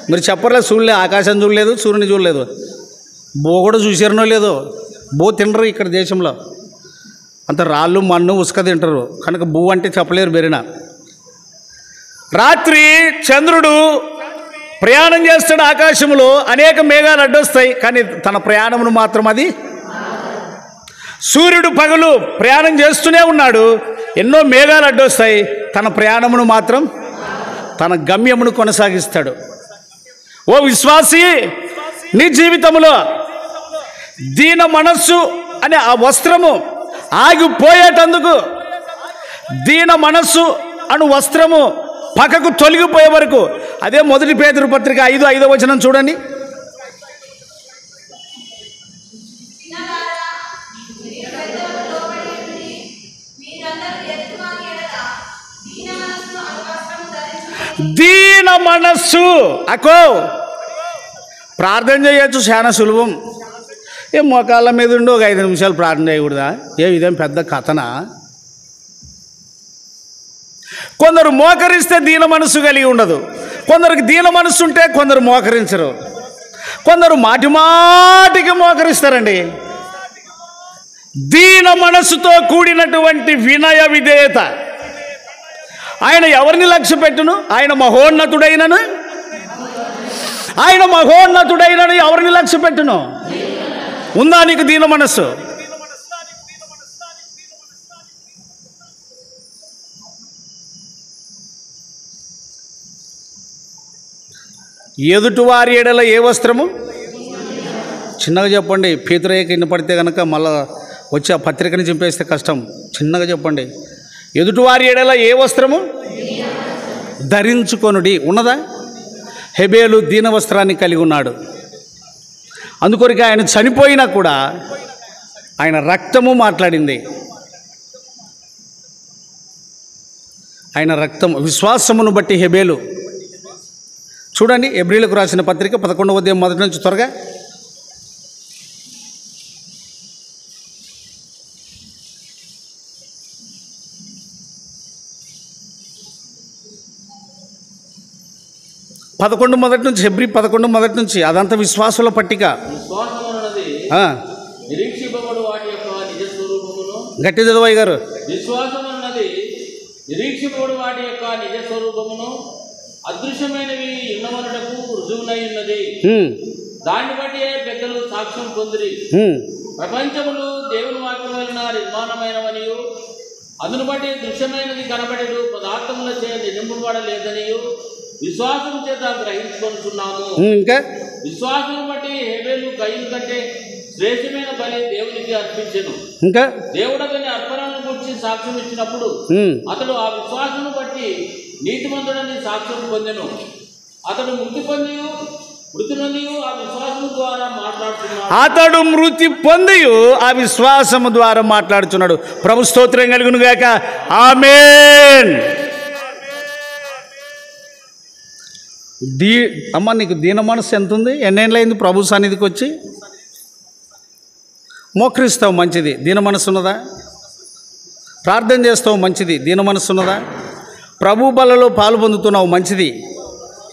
మీరు చెప్పర్లే, చూడలే, ఆకాశం చూడలేదు, సూర్యుని చూడలేదు, బోగొడ చూసారనో లేదో. తినరు ఇక్కడ దేశంలో. అంత రాళ్ళు మన్ను ఉసుక తింటారు కనుక బూ అంటే చెప్పలేరు బెరిన. రాత్రి చంద్రుడు ప్రయాణం చేస్తాడు ఆకాశంలో, అనేక మేఘాలు అడ్డొస్తాయి, కానీ తన ప్రయాణమును మాత్రం అది. సూర్యుడు పగలు ప్రయాణం చేస్తూనే ఉన్నాడు, ఎన్నో మేఘాలు అడ్డొస్తాయి, తన ప్రయాణమును మాత్రం తన గమ్యమును కొనసాగిస్తాడు. ఓ విశ్వాసి, నీ జీవితంలో దీన మనస్సు అనే ఆ వస్త్రము ఆగిపోయేటందుకు, దీన మనస్సు అను వస్త్రము పక్కకు తొలగిపోయే వరకు, అదే 1 పేతురు పత్రిక 5:5 వచనం చూడండి. దీన మనస్సు అకో ప్రార్థన చేయొచ్చు, చాలా సులభం. మోకాళ్ళ మీద ఉండి ఒక 5 నిమిషాలు ప్రార్థన చేయకూడదా? ఇదేం పెద్ద కథనా? కొందరు మోకరిస్తే దీన మనస్సు కలిగి ఉండదు, కొందరికి దీన మనస్సు ఉంటే కొందరు మోకరించరు, కొందరు మాటి మాటికి మోకరిస్తారండి. దీన మనస్సుతో కూడినటువంటి వినయ విధేయత. ఆయన ఎవరిని లక్ష్య పెట్టును? ఆయన మహోన్నతుడైనను ఎవరిని లక్ష్య పెట్టును? ఉందా నీకు దీన మనస్సు? ఎదుటివారి ఎడల ఏ వస్త్రము? చిన్నగా చెప్పండి, పేతురేకి కింద పడితే కనుక మళ్ళా వచ్చి ఆ పత్రికని చింపేస్తే కష్టం. చిన్నగా చెప్పండి. ఎదుటివారి ఎడల ఏ వస్త్రము? ధరించుకొనుడి. ఉన్నదా? హెబేలు దీన వస్త్రాన్ని కలిగి ఉన్నాడు. అందుకొరికి ఆయన చనిపోయినా కూడా ఆయన రక్తము మాట్లాడింది. ఆయన రక్తం, విశ్వాసమును బట్టి హెబేలు. చూడండి, ఎబ్రీలకు రాసిన పత్రిక 11వ అధ్యాయం మొదటి నుంచి త్వరగా. మొదటి నుంచి, హెబ్రీ 11 మొదటి నుంచి, అదంతా విశ్వాసుల పట్టిక. గట్టి చదువాయి గారు.
నిరీక్షింపబడు వాటి యొక్క నిజ స్వరూపమును అదృశ్యమైనవి ఉన్నవనటకు రుజువునై ఉన్నది. దాన్ని బట్టి పెద్దలు సాక్ష్యం పొందిరి. ప్రపంచములు దేవుని వాక్యం వలన నిర్మాణమైనవనియు, అందును బట్టి దృశ్యమైనది కనబడేడు పదార్థములచే నింపబడలేదనియు విశ్వాసం చేత గ్రహించుకొనుచున్నాము.
ఇంకా
విశ్వాసం బట్టి హేబేలు కయీను కంటే శ్రేష్టమైన బలి దేవునికి అర్పించెను.
ఇంకా
దేవుడు అతని అర్పణను గురించి సాక్ష్యం ఇచ్చినప్పుడు అతడు ఆ విశ్వాసం బట్టి నీతిమంతుడని సాక్ష్యం పొందెను. అతడు మృతి పొంది ఆ విశ్వాసము ద్వారా మాట్లాడుతున్నాడు. ప్రభు స్తోత్రం కలుగును గాక. ఆమేన్. అమ్మ, నీకు దీన మనసు ఎంత ఉంది? ఎన్నేళ్ళైంది ప్రభు సన్నిధికి వచ్చి? మోకరిస్తావు, మంచిది. దీన మనసు ఉన్నదా? ప్రార్థన చేస్తావు, మంచిది. దీన మనసు ఉన్నదా? ప్రభు బలలో పాలు పొందుతున్నావు, మంచిది.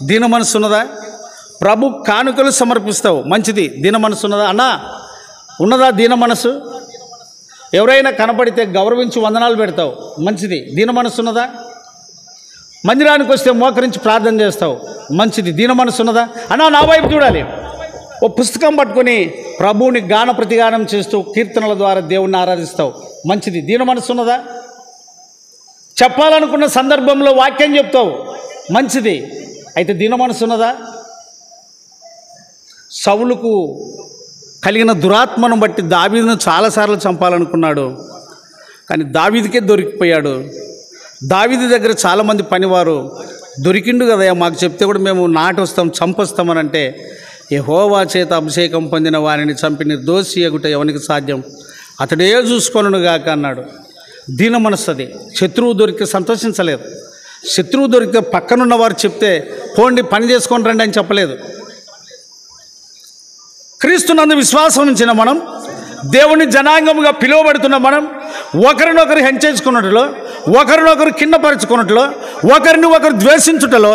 దీన మనసు ఉన్నదా? ప్రభు కానుకలు సమర్పిస్తావు, మంచిది. దీన మనసు ఉన్నదా? అన్నా, ఉన్నదా దీన మనసు? ఎవరైనా కనపడితే గౌరవించి వందనాలు పెడతావు, మంచిది. దీన మనసు ఉన్నదా? మందిరానికి వస్తే మోకరించి ప్రార్థన చేస్తావు, మంచిది. దీన మనసు ఉన్నదా? అన్నా, నా వైపు చూడాలి. ఓ పుస్తకం పట్టుకొని ప్రభువుని గాన ప్రతిగానం చేస్తూ కీర్తనల ద్వారా దేవుణ్ణి ఆరాధిస్తావు, మంచిది. దీన మనసు ఉన్నదా? చెప్పాలనుకున్న సందర్భంలో వాక్యం చెప్తావు, మంచిది. అయితే దీన మనసు ఉన్నదా? సౌలుకు కలిగిన దురాత్మను బట్టి దావీదును చాలాసార్లు చంపాలనుకున్నాడు, కానీ దావీదుకే దొరికిపోయాడు. దావీదు దగ్గర చాలామంది పనివారు దొరికిండు కదా, మాకు చెప్తే కూడా మేము నాటొస్తాం, చంపొస్తామని అంటే, యెహోవా చేత అభిషేకం పొందిన వారిని చంపి నిర్దోషి అగుట ఎవనికి సాధ్యం? అతడే చూసుకొనుగాక అన్నాడు. దీన మనస్సది. శత్రువు దొరికితే సంతోషించలేదు. శత్రువు దొరికితే పక్కనున్న వారు చెప్తే పోండి పని చేసుకొని రండి అని చెప్పలేదు. క్రీస్తునందు విశ్వాసం ఉంచిన మనం, దేవుని జనాంగముగా పిలువబడుతున్న మనం, ఒకరినొకరు హెంచేసుకున్నట్లో, ఒకరినొకరు కిందపరుచుకున్నట్లో, ఒకరిని ఒకరు ద్వేషించుటలో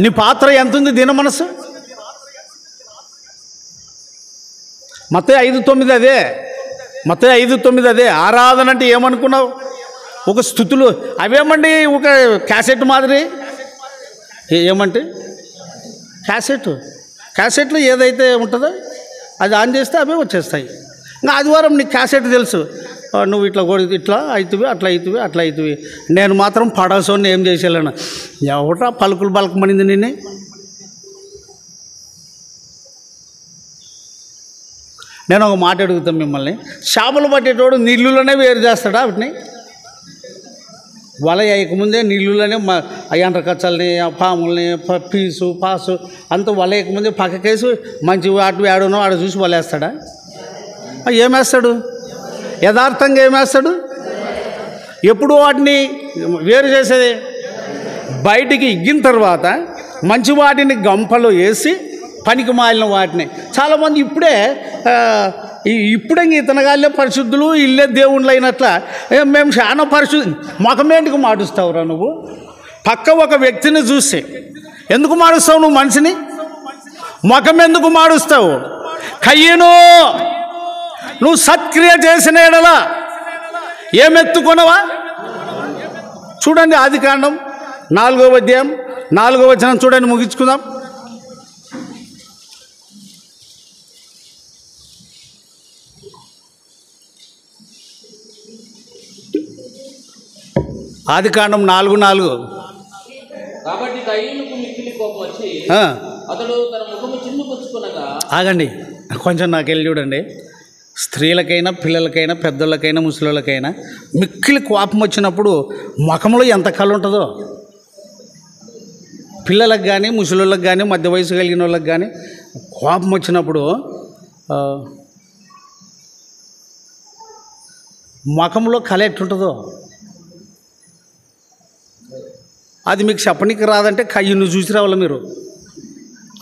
నీ పాత్ర ఎంత ఉంది? దీన మనసు. మత్తయి 5:9 అదే. మొత్తం 5:9 అదే. ఆరాధన అంటే ఏమనుకున్నావు? ఒక స్థుతులు అవేమండి, ఒక క్యాసెట్ మాదిరి. ఏమంటే క్యాసెట్లో ఏదైతే ఉంటుందో అది ఆన్ చేస్తే అవే వచ్చేస్తాయి. ఇంకా ఆదివారం నీకు క్యాసెట్ తెలుసు, నువ్వు ఇట్లా కొడితే ఇట్లా అవుతుంది, అట్లా అవుతుంది. నేను మాత్రం పడవసోని ఏం చేసేలేను. ఎవట పలుకులు పలకమనింది నిన్నే? నేను ఒక మాట అడుగుతాను మిమ్మల్ని, చేపలు పట్టేటోడు నీళ్ళలోనే వేరు చేస్తాడా వాటిని? వల వేయకముందే నీళ్ళలోనే ఎండ్ర కచ్చల్ని, పాముల్ని, పాసు అంతా వల వేయకముందే పక్కకేసి మంచి వాటి ఆడునో ఆడ చూసి వలేస్తాడా? ఏమేస్తాడు? యథార్థంగా ఏమేస్తాడు? ఎప్పుడు వాటిని వేరు చేసేది? బయటికి ఇగ్గిన తర్వాత మంచి వాటిని గంపలో వేసి పనికి మాలిన వాటిని. చాలామంది ఇప్పుడే ఇతనగాళ్ళే పరిశుద్ధులు, ఇల్లే దేవుళ్ళు అయినట్ల మేము చాలా మొఖమేంటికి మాడుస్తావురా నువ్వు? పక్క ఒక వ్యక్తిని చూసి ఎందుకు మాడుస్తావు నువ్వు? మనిషిని మొఖం ఎందుకు మాడుస్తావు? కయ్యను నువ్వు సత్క్రియ చేసిన ఎడల ఏమెత్తుకున్నావా? చూడండి, ఆదికాండం 4వ అధ్యాయం 4వ వచనం చూడండి, ముగించుకుందాం. ఆదికాండం 4:4.
కాబట్టి కయీనుకు మిక్కిలి కోపం వచ్చి అతడు తన ముఖము చిన్నుపుచ్చుకొనగా.
ఆగండి కొంచెం, నాకు వెళ్ళి చూడండి. స్త్రీలకైనా, పిల్లలకైనా, పెద్దోళ్ళకైనా, ముసలిళ్ళకైనా మిక్కిలి కోపం వచ్చినప్పుడు ముఖంలో ఎంత కళ ఉంటుందో. పిల్లలకు కానీ, ముసలిళ్ళకి కానీ, మధ్య వయసు కలిగిన వాళ్ళకి కానీ కోపం వచ్చినప్పుడు ముఖంలో కళ ఎట్టుంటుందో అది మీకు చెప్పనికి రాదంటే కయ్యను చూసి రావాలి మీరు.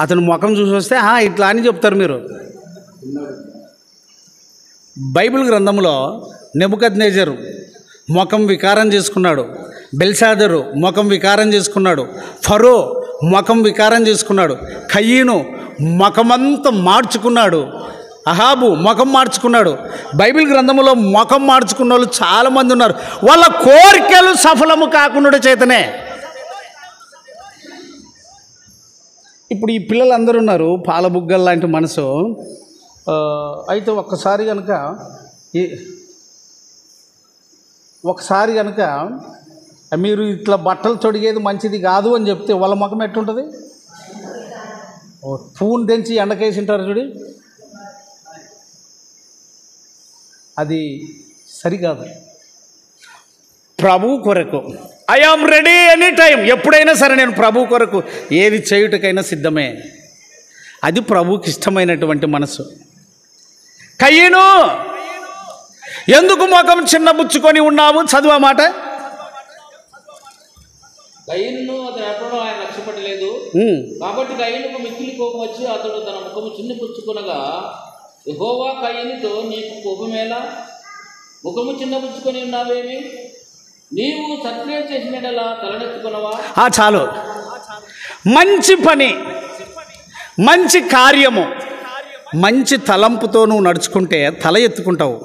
అతను ముఖం చూసి వస్తే ఇట్లా అని చెప్తారు మీరు. బైబిల్ గ్రంథంలో నెబుకద్నెజరు ముఖం వికారం చేసుకున్నాడు, బెల్షాజరు ముఖం వికారం చేసుకున్నాడు, ఫరో ముఖం వికారం చేసుకున్నాడు, కయ్యను ముఖమంతా మార్చుకున్నాడు, అహాబు ముఖం మార్చుకున్నాడు. బైబిల్ గ్రంథంలో ముఖం మార్చుకున్న వాళ్ళు చాలామంది ఉన్నారు. వాళ్ళ కోరికలు సఫలము కాకుండా చేతనే. ఇప్పుడు ఈ పిల్లలు అందరూ ఉన్నారు, పాలబుగ్గలు లాంటి మనసు. అయితే ఒకసారి కనుక మీరు ఇట్లా బట్టలు తొడిగేది మంచిది కాదు అని చెప్తే వాళ్ళ ముఖం ఎట్టుంటుంది? పువ్వును తెంచి ఎండకేసి ఉంటారు చూడి, అది సరికాదు. ప్రభు కొరకు I am ready any time, ఎప్పుడైనా సరే నేను ప్రభు కొరకు ఏది చేయుటకైనా సిద్ధమే. అది ప్రభుకి ఇష్టమైనటువంటి మనసు. కయ్యను ఎందుకు ముఖం చిన్నబుచ్చుకొని ఉన్నావు? చదువు ఆ మాట.
కయీనును అతను ఎప్పుడూ ఆయన లక్ష్యపడలేదు. కాబట్టి కయీనుకు మిక్కిలి కోపం వచ్చి అతడు తన ముఖము చిన్నపుచ్చుకొనగా, యెహోవా కయీనుతో నీకు కోపమేలా? ముఖము చిన్నపుచ్చుకొని ఉన్నావేమి? నీవు సత్క్రియ చేసినలా తలనెత్తుకున్నావా?
చాలు. మంచి పని, మంచి కార్యము, మంచి తలంపుతో నువ్వు నడుచుకుంటే తల ఎత్తుకుంటావు.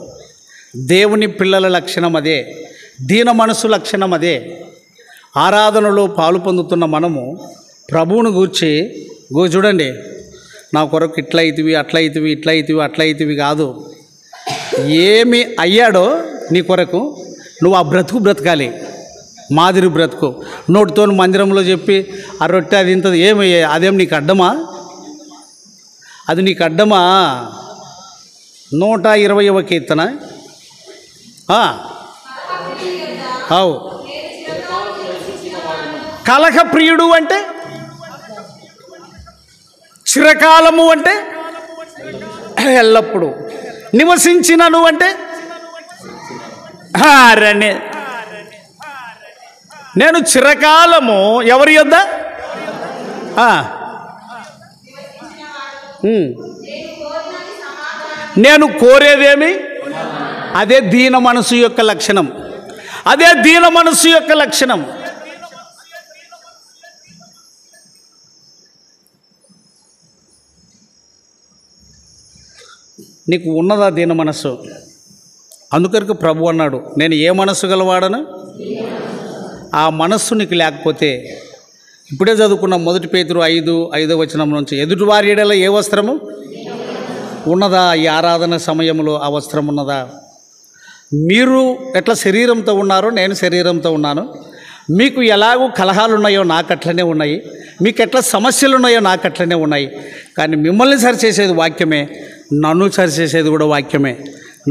దేవుని పిల్లల లక్షణం అదే, దీన మనసు లక్షణం అదే. ఆరాధనలో పాలు పొందుతున్న మనము ప్రభువును గూర్చి చూడండి, నా కొరకు ఇట్లా అవుతుంది, అట్లా అవుతుంది, ఇట్లా అవుతుంది, అట్లా అవుతుంది కాదు. ఏమి అయ్యాడో నీ కొరకు నువ్వు ఆ బ్రతకాలి, మాదిరి బ్రతుకు. నోటితో మందిరంలో చెప్పి ఆ రొట్టె అది ఇంతది అదేం నీకు అడ్డమా? అది నీకు అడ్డమా? 120వ కీర్తన. అవు కలహ ప్రియుడు అంటే, చిరకాలము అంటే ఎల్లప్పుడూ నివసించినను అంటే నేను చిరకాలము ఎవరి యొద్ద? నేను కోరేదేమి? అదే దీన మనసు యొక్క లక్షణం. అదే దీన మనసు యొక్క లక్షణం. నీకు ఉన్నదా దీన మనస్సు?
అందుకొరకు ప్రభు అన్నాడు, నేను ఏ మనస్సు గలవాడను? ఆ మనస్సు నీకు లేకపోతే ఇప్పుడే చదువుకున్న 1 పేతురు 5:5 వచనం నుంచి, ఎదుటివారి ఎడల ఏ వస్త్రము ఉన్నదా? ఈ ఆరాధన సమయంలో ఆ వస్త్రం ఉన్నదా? మీరు ఎట్లా శరీరంతో ఉన్నారో నేను శరీరంతో ఉన్నాను. మీకు ఎలాగూ కలహాలు ఉన్నాయో నాకు అట్లనే ఉన్నాయి, మీకు ఎట్లా సమస్యలు ఉన్నాయో నాకు అట్లనే ఉన్నాయి. కానీ మిమ్మల్ని సరిచేసేది వాక్యమే, నన్ను సరిచేసేది కూడా వాక్యమే.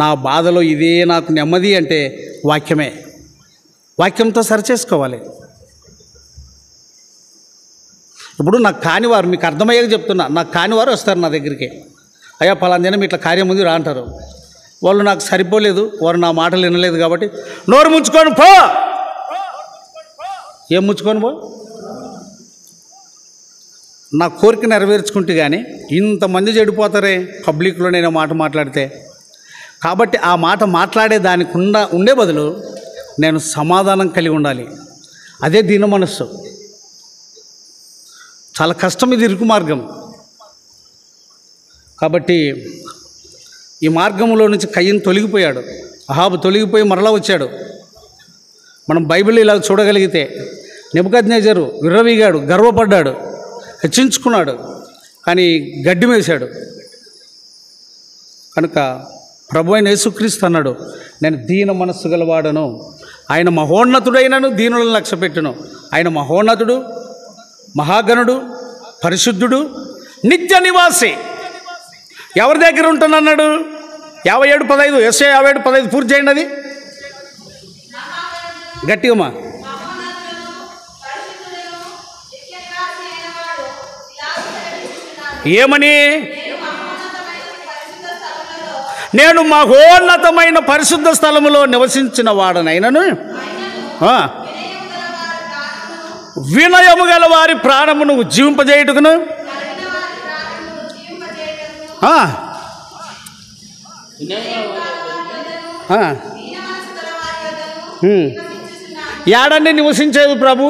నా బాధలో ఇదే నాకు నెమ్మది అంటే వాక్యమే. వాక్యంతో సరిచేసుకోవాలి. ఇప్పుడు నాకు కానివారు, మీకు అర్థమయ్యాక చెప్తున్నా, నాకు కానివారు వస్తారు నా దగ్గరికి, అయ్యా పలానా దినం ఇట్లా కార్యం ఉంది రా అంటారు. వాళ్ళు నాకు సరిపోలేదు, వారు నా మాటలు వినలేదు కాబట్టి నోరు ముచ్చుకొని పో. ఏం ముచ్చుకొని పో? నా కోరిక నెరవేర్చుకుంటే కానీ ఇంతమంది చెడిపోతారే పబ్లిక్లో నేను మాట మాట్లాడితే. కాబట్టి ఆ మాట మాట్లాడే దానికి ఉండే బదులు నేను సమాధానం కలిగి ఉండాలి. అదే దీన మనస్సు. చాలా కష్టం, ఇది ఇరుకు మార్గం. కాబట్టి ఈ మార్గంలో నుంచి కయ్యను తొలగిపోయాడు, అహాబు తొలగిపోయి మరలా వచ్చాడు. మనం బైబిల్ ఇలా చూడగలిగితే నెబుకద్నెజరు విర్రవీగాడు, గర్వపడ్డాడు, హెచ్చించుకున్నాడు, కానీ గడ్డి మేశాడు. కనుక ప్రభు అయిన యేసుక్రీస్తు అన్నాడు, నేను దీన మనస్సు గలవాడను. ఆయన మహోన్నతుడైనను దీనులను లక్ష్యపెట్టును. ఆయన మహోన్నతుడు, మహాగణుడు, పరిశుద్ధుడు, నిత్య నివాసి. ఎవరి దగ్గర ఉంటానన్నాడు? 57:15 యెషయా 57:15 పూర్తి చేయండి. అది గట్టిగా ఏమని? నేను మహోన్నతమైన పరిశుద్ధ స్థలములో నివసించిన వాడనైనను వినయము గల వారి ప్రాణమును ఉజ్జీవింపజేయుటకును యాడండి నివసించేది ప్రభు?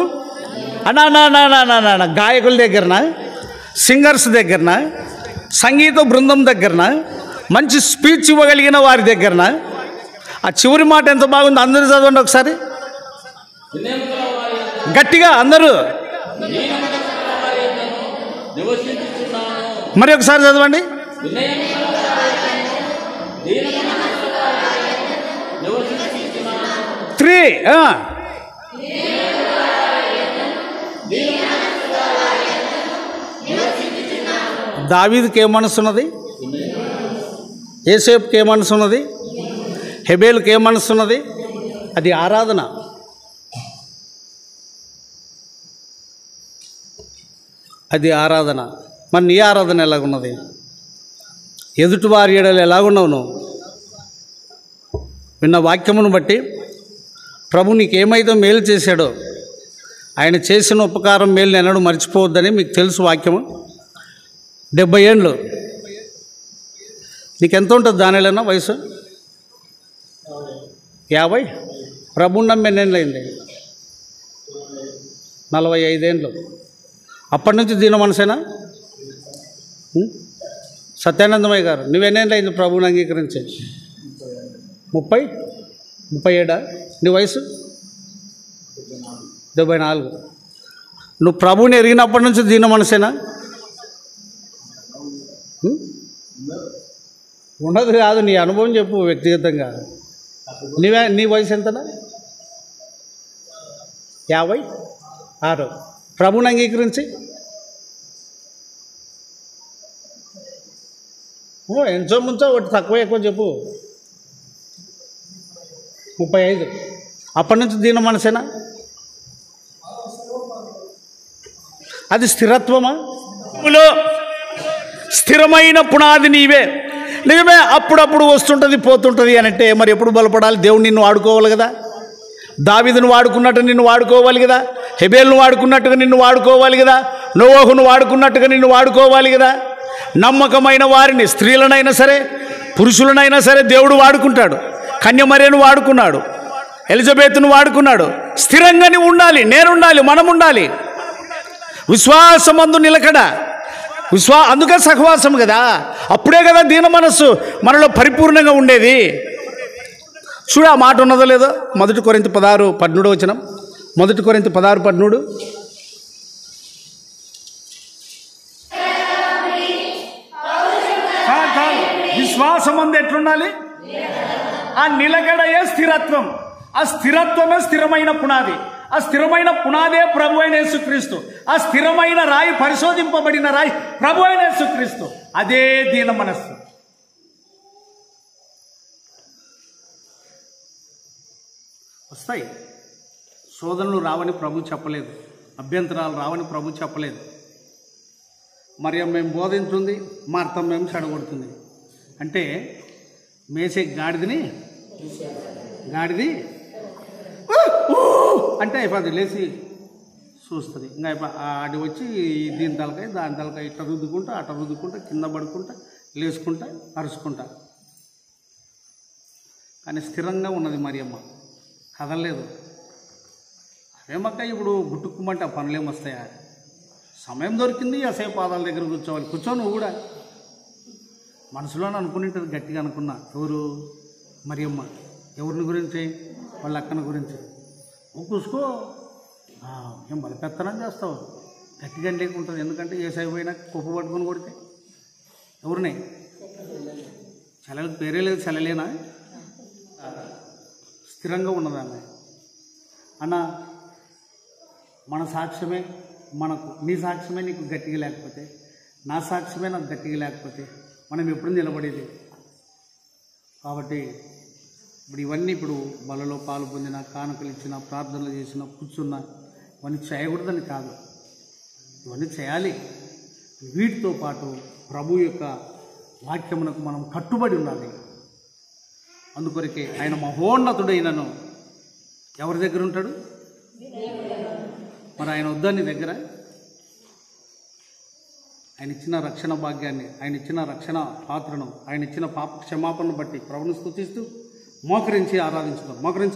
అన్నా గాయకుల దగ్గరన, సింగర్స్ దగ్గరన, సంగీత బృందం దగ్గరన, మంచి స్పీచ్ ఇవ్వగలిగిన వారి దగ్గరన. ఆ చివరి మాట ఎంత బాగుంది, అందరూ చదవండి ఒకసారి గట్టిగా అందరూ. మరి ఒకసారి చదవండి. 3 దావీదుకి ఏ మనసు ఉన్నది? యేసేపుకి ఏ మనసు ఉన్నది? హెబేలుకి ఏ మనసు ఉన్నది? అది ఆరాధన. అది ఆరాధన. మరి నీ ఆరాధన ఎలాగున్నది? ఎదుటివారి ఎడలు ఎలాగున్నావు నువ్వు? విన్న వాక్యమును బట్టి ప్రభు నీకేమైతే మేలు చేశాడో, ఆయన చేసిన ఉపకారం మేలు ఎన్నడూ మర్చిపోవద్దని మీకు తెలుసు వాక్యము. 70 ఏండ్లు నీకెంత ఉంటుంది దానిలైనా వయసు? 50. ప్రభుని నమ్మి ఎన్నేళ్ళు అయింది? 45 ఏండ్లు. అప్పటి నుంచి దీన మనసేనా? సత్యానందమయ్య గారు నువ్వెన్నేళ్ళు అయింది ప్రభుని అంగీకరించి? 37. నీ వయసు 74. నువ్వు ప్రభుని ఎరిగినప్పటి నుంచి దీన మనసేనా? ఉండదు కాదు, నీ అనుభవం చెప్పు వ్యక్తిగతంగా. నీ వయసు ఎంతనా? 56. ప్రభుని అంగీకరించి ఎంతో ముంచో ఒకటి తక్కువ ఎక్కువ చెప్పు. 35. అప్పటి నుంచి దీన మనసేనా? అది స్థిరత్వమా? స్థిరమైన పునాది నీవే. నిజమే, అప్పుడప్పుడు వస్తుంటుంది పోతుంటుంది అని అంటే మరి ఎప్పుడు బలపడాలి? దేవుడు నిన్ను వాడుకోవాలి కదా. దావీదును వాడుకున్నట్టు నిన్ను వాడుకోవాలి కదా. హెబేలును వాడుకున్నట్టుగా నిన్ను వాడుకోవాలి కదా. నోవహును వాడుకున్నట్టుగా నిన్ను వాడుకోవాలి కదా. నమ్మకమైన వారిని, స్త్రీలనైనా సరే పురుషులనైనా సరే దేవుడు వాడుకుంటాడు. కన్యమరియను వాడుకున్నాడు, ఎలిజబెత్ను వాడుకున్నాడు. స్థిరంగా నువ్వు ఉండాలి, నేనుండాలి, మనం ఉండాలి. విశ్వాసమందు నిలకడ. అందుకే సహవాసం కదా. అప్పుడే కదా దీన మనస్సు మనలో పరిపూర్ణంగా ఉండేది. చూడు ఆ మాట ఉన్నదో లేదో. 1 కొరింథీ 16:13 వచనం. 1 కొరింథీ 16:13. విశ్వాసం అందు ఎట్లుండాలి? ఆ నిలకడయే స్థిరత్వం. ఆ స్థిరత్వమే స్థిరమైన పునాది. ఆ స్థిరమైన పునాదే ప్రభు అయిన యేసుక్రీస్తు. ఆ స్థిరమైన రాయి, పరిశోధింపబడిన రాయి ప్రభు అయిన యేసుక్రీస్తు. అదే దీన మనస్సు. వస్తాయి శోధనలు రావని ప్రభు చెప్పలేదు, అభ్యంతరాలు రావని ప్రభు చెప్పలేదు. మరియమ్మ మేము బోధించుంది, మార్త మేము చెడగొడుతుంది. అంటే మేసే గాడిది అంటే అయిపోతుంది, లేచి చూస్తుంది. ఇంకా ఆడి వచ్చి దీని తలకాయ దాని తలకాయ ఇట్లా రుద్దుకుంటా అట్లా రుద్దుకుంటా కింద పడుకుంటా లేచుకుంటా అరుచుకుంటా. కానీ స్థిరంగా ఉన్నది మరియమ్మ, కదలలేదు. అదేమక్క ఇప్పుడు గుట్టుకుమంటే ఆ పనులేం వస్తాయా? సమయం దొరికింది, అసే పాదాల దగ్గర కూర్చోవాలి. కూర్చో నువ్వు కూడా. మనసులోనే అనుకునేది గట్టిగా అనుకున్నా. ఎవరు? మరియమ్మ. ఎవరిని గురించి? వాళ్ళ అక్కన గురించి. నువ్వు కూసుకో, ఏం బలపెత్తనం చేస్తావు, గట్టిగా లేకుంటుంది. ఎందుకంటే ఏ సై పోయినా కుప్ప పట్టుకొని కొడితే ఎవరిని? చలలకు పేరే లేదు, చలలేనా? స్థిరంగా ఉన్నదాన్ని అన్న. మన సాక్ష్యమే మనకు, నీ సాక్ష్యమే నీకు గట్టిగా లేకపోతే, నా సాక్ష్యమే నాకు గట్టిగా లేకపోతే మనం ఎప్పుడు నిలబడేది? కాబట్టి ఇప్పుడు ఇవన్నీ ఇప్పుడు బలలో పాలు పొందిన, కానుకలు ఇచ్చిన, ప్రార్థనలు చేసిన, కూర్చున్న, ఇవన్నీ చేయకూడదని కాదు, ఇవన్నీ చేయాలి. వీటితో పాటు ప్రభు యొక్క వాక్యమునకు మనం కట్టుబడి ఉండాలి. అందుకొరకే ఆయన మహోన్నతుడైనను ఎవరి దగ్గర ఉంటాడు? మరి ఆయన వద్దని దగ్గర ఆయన ఇచ్చిన రక్షణ భాగ్యాన్ని, ఆయన ఇచ్చిన రక్షణ పాత్రను, ఆయన ఇచ్చిన పాప క్షమాపణను బట్టి ప్రభువును స్తుతిస్తూ మోకరించి ఆరాధించుదాం. మోకరించి